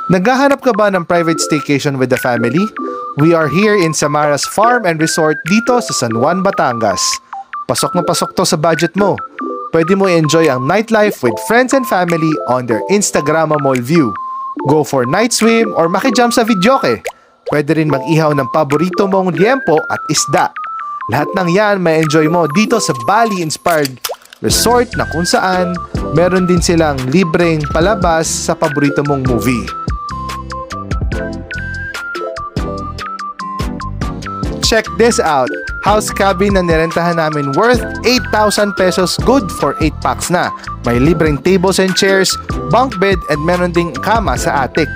Naghahanap ka ba ng private staycation with the family? We are here in Samara's Farm and Resort dito sa San Juan, Batangas. Pasok na pasok to sa budget mo. Pwede mo i-enjoy ang nightlife with friends and family on their Instagrammable view. Go for night swim or makijump sa videoke. Pwede rin mag-ihaw ng paborito mong liempo at isda. Lahat ng yan may enjoy mo dito sa Bali-inspired resort na kung saan meron din silang libreng palabas sa paborito mong movie. Check this out! House cabin na nirentahan namin worth 8,000 pesos, good for 8 packs na. May libreng tables and chairs, bunk bed, and meron ding kama sa attic.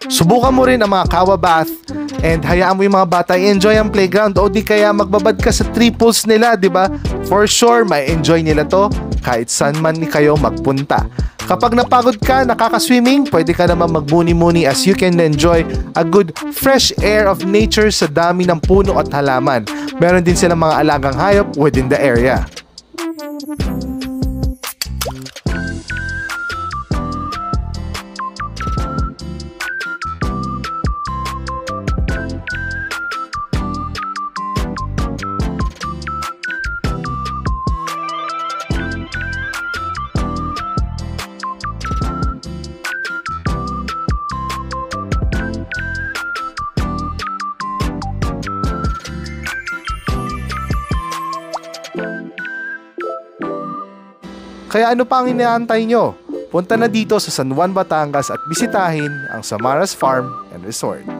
Subukan mo rin ang mga kawa bath and hayaan mo yung mga bata i-enjoy ang playground o di kaya magbabad ka sa 3 pools nila, di ba? For sure, may enjoy nila to kahit saan man kayo magpunta. Kapag napagod ka, nakaka-swimming, pwede ka naman magmuni-muni as you can enjoy a good fresh air of nature sa dami ng puno at halaman. Meron din silang mga alagang hayop within the area. Kaya ano pa ang inaantay nyo? Punta na dito sa San Juan, Batangas at bisitahin ang Samara's Farm and Resort.